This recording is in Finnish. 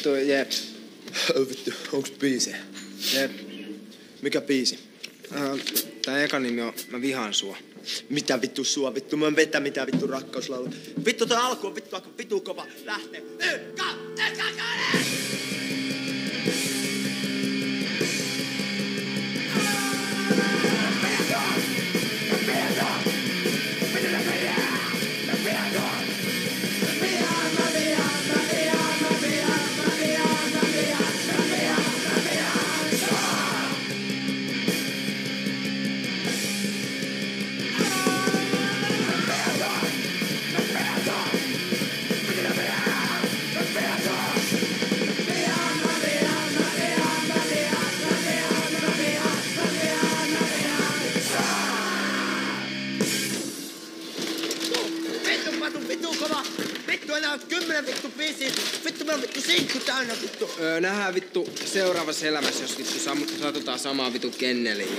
Vittu, jep. Vittu, onks biisejä? Jep. Mikä biisi? Tää eka nimi on Mä vihaan sua. Mitä vittu sua vittu? Mä en vetä mitään vittu rakkauslaulu. Vittu toi alku on vittu aika vittu kova. Lähtee. Vittu kova! Vittu enää 10 vittu biisiä! Vittu meillä on vittu sinkku täynnä vittu! Nähdään vittu seuraavassa elämässä, jos vittu satutaan samaa vittu kenneliin.